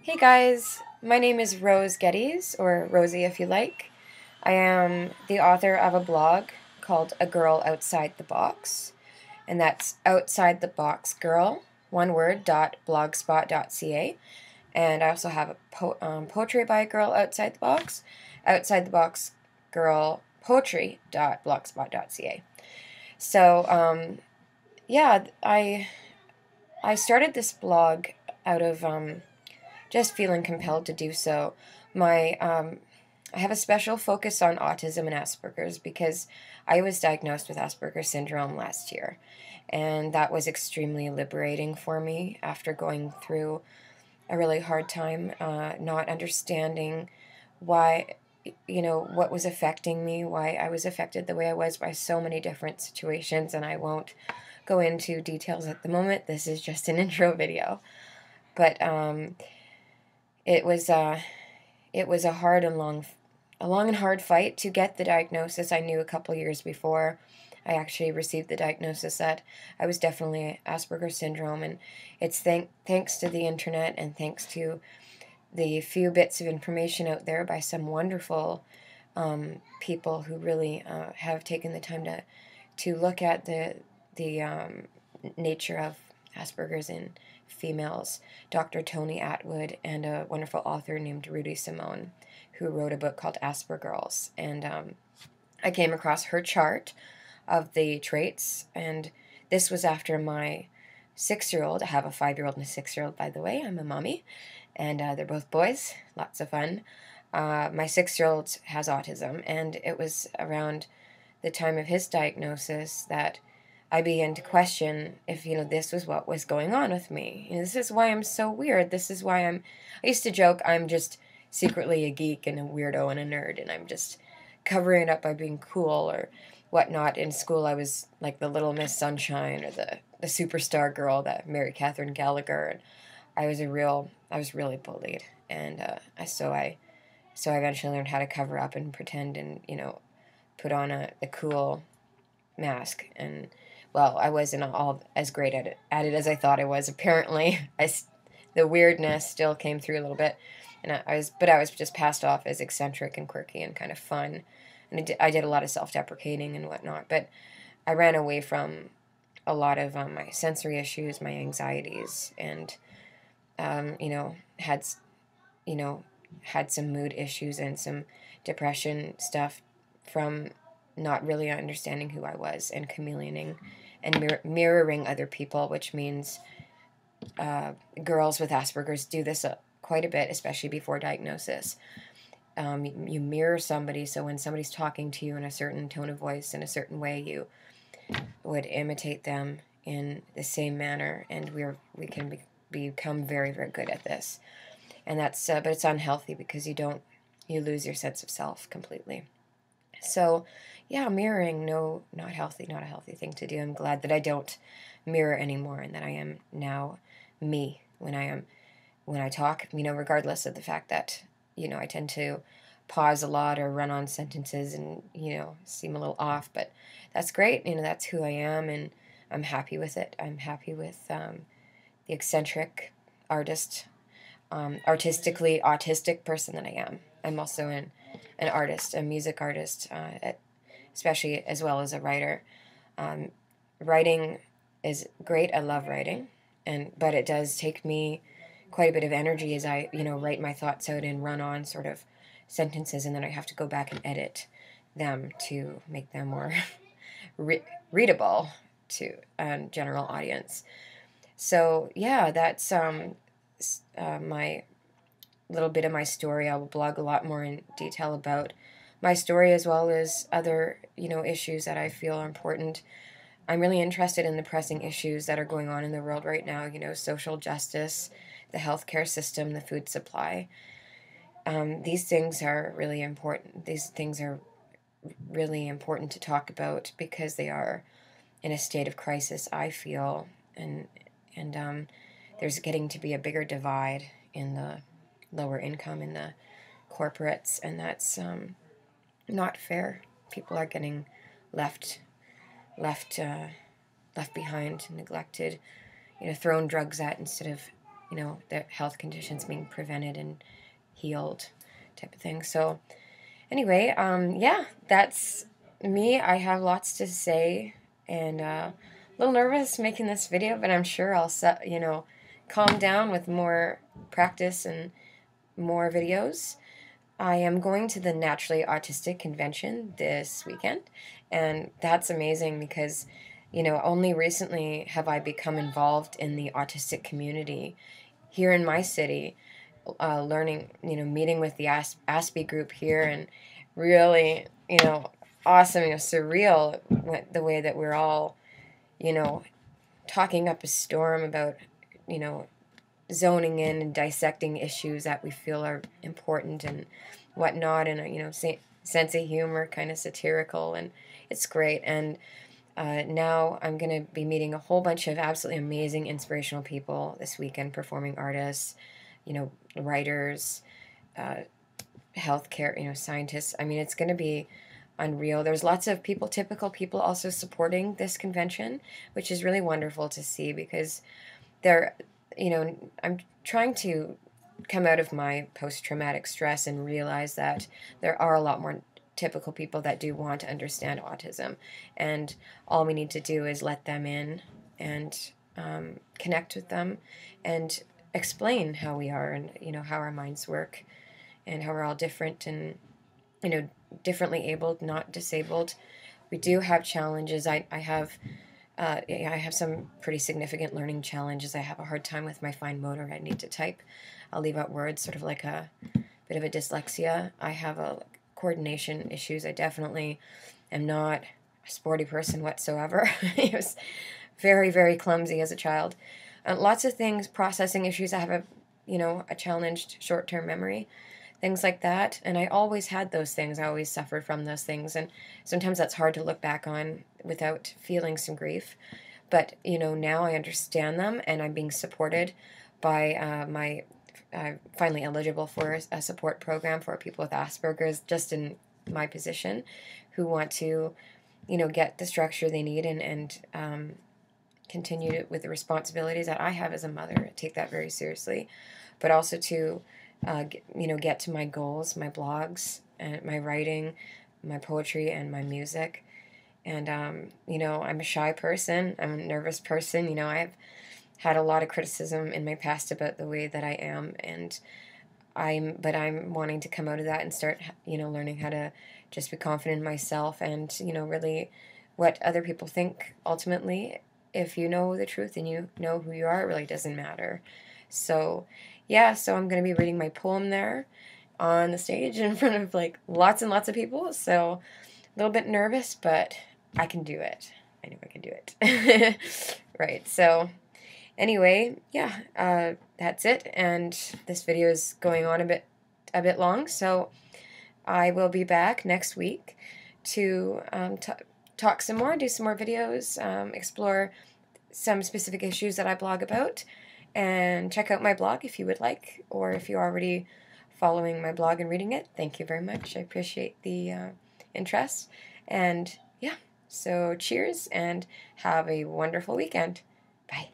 Hey guys, my name is Rose Geddes, or Rosie if you like. I am the author of a blog called A Girl Outside the Box, and that's Outside the Box Girl, one word, .blogspot.ca. And I also have a poetry by a girl outside the box, outside the box girl poetry.blogspot.ca. So, yeah, I started this blog out of just feeling compelled to do so. My I have a special focus on autism and Asperger's because I was diagnosed with Aspergers Syndrome last year, and that was extremely liberating for me after going through a really hard time, not understanding why, what was affecting me, why I was affected the way I was by so many different situations, and I won't go into details at the moment. This is just an intro video, but it was it was a long and hard fight to get the diagnosis. I knew a couple years before I actually received the diagnosis that I was definitely Asperger's syndrome, and it's thanks to the internet and thanks to the few bits of information out there by some wonderful people who really have taken the time to look at the nature of Asperger's in females, Dr. Tony Atwood, and a wonderful author named Rudy Simone, who wrote a book called Aspergirls. And I came across her chart of the traits, and this was after my 6-year-old. I have a 5-year-old and a 6-year-old, by the way. I'm a mommy, and they're both boys. Lots of fun. My 6-year-old has autism, and it was around the time of his diagnosis that I began to question if, this was what was going on with me. This is why I'm so weird. This is why I used to joke I'm just secretly a geek and a weirdo and a nerd, and I'm just covering it up by being cool or whatnot. In school, I was like the Little Miss Sunshine or the superstar girl that Mary Catherine Gallagher, and I was really bullied, and so I eventually learned how to cover up and pretend and, put on the cool mask. And well, I wasn't all as great at it as I thought I was. Apparently, the weirdness still came through a little bit, and I was just passed off as eccentric and quirky and kind of fun, and I did a lot of self-deprecating and whatnot. But I ran away from a lot of my sensory issues, my anxieties, and had had some mood issues and some depression stuff from not really understanding who I was and chameleoning and mirroring other people, which means girls with Asperger's do this quite a bit, especially before diagnosis. You mirror somebody, so when somebody's talking to you in a certain tone of voice in a certain way, you would imitate them in the same manner, and we can become very, very good at this. And that's but it's unhealthy because you lose your sense of self completely. So, yeah, mirroring, no, not healthy, not a healthy thing to do. I'm glad that I don't mirror anymore and that I am now me when I talk, regardless of the fact that, I tend to pause a lot or run on sentences and, seem a little off, but that's great. That's who I am, and I'm happy with it. I'm happy with the eccentric artist, artistically autistic person that I am. I'm also an artist, a music artist, especially as well as a writer. Writing is great. I love writing, but it does take me quite a bit of energy as I, write my thoughts out and run on sort of sentences, and then I have to go back and edit them to make them more readable to a general audience. So yeah, that's my little bit of my story. I will blog a lot more in detail about my story as well as other, issues that I feel are important. I'm really interested in the pressing issues that are going on in the world right now, social justice, the healthcare system, the food supply. These things are really important. These things are really important to talk about because they are in a state of crisis, I feel, and there's getting to be a bigger divide in the lower income in the corporates, and that's not fair. People are getting left left behind, neglected, thrown drugs at instead of their health conditions being prevented and healed type of thing. So anyway, yeah, that's me. I have lots to say, and a little nervous making this video, but I'm sure I'll calm down with more practice and more videos. I am going to the Naturally Autistic Convention this weekend, and that's amazing because, only recently have I become involved in the autistic community here in my city, learning, meeting with the Aspie group here, and really, awesome, surreal the way that we're all, talking up a storm about, zoning in and dissecting issues that we feel are important and whatnot, and sense of humor, kind of satirical, and it's great. And now I'm going to be meeting a whole bunch of absolutely amazing, inspirational people this weekend, performing artists, writers, healthcare, scientists. I mean, it's going to be unreal. There's lots of people, typical people, also supporting this convention, which is really wonderful to see because they're, I'm trying to come out of my post-traumatic stress and realize that there are a lot more typical people that do want to understand autism, and all we need to do is let them in and connect with them and explain how we are, and how our minds work, and how we're all different, and differently abled, not disabled. We do have challenges. I have some pretty significant learning challenges. I have a hard time with my fine motor. I need to type. I'll leave out words, sort of like a bit of a dyslexia. I have coordination issues. I definitely am not a sporty person whatsoever. I was very, very clumsy as a child. Lots of things, processing issues. I have a challenged short-term memory, things like that. And I always had those things. I always suffered from those things. And sometimes that's hard to look back on without feeling some grief. But, now I understand them, and I'm being supported by finally eligible for a support program for people with Asperger's, just in my position, who want to, get the structure they need and continue with the responsibilities that I have as a mother. I take that very seriously, but also to, get to my goals, my blogs, and my writing, my poetry, and my music. And, I'm a shy person. I'm a nervous person. I've had a lot of criticism in my past about the way that I am, and I'm wanting to come out of that and start, learning how to just be confident in myself, and, really what other people think. Ultimately, if you know the truth and you know who you are, it really doesn't matter. So, yeah, so I'm going to be reading my poem there on the stage in front of lots and lots of people. So a little bit nervous, but I can do it. I know I can do it. Right. So anyway, yeah, that's it. And this video is going on a bit long, so I will be back next week to talk some more, do some more videos, explore some specific issues that I blog about, and check out my blog if you would like, or if you're already following my blog and reading it. Thank you very much. I appreciate the interest. And yeah, so cheers and have a wonderful weekend. Bye.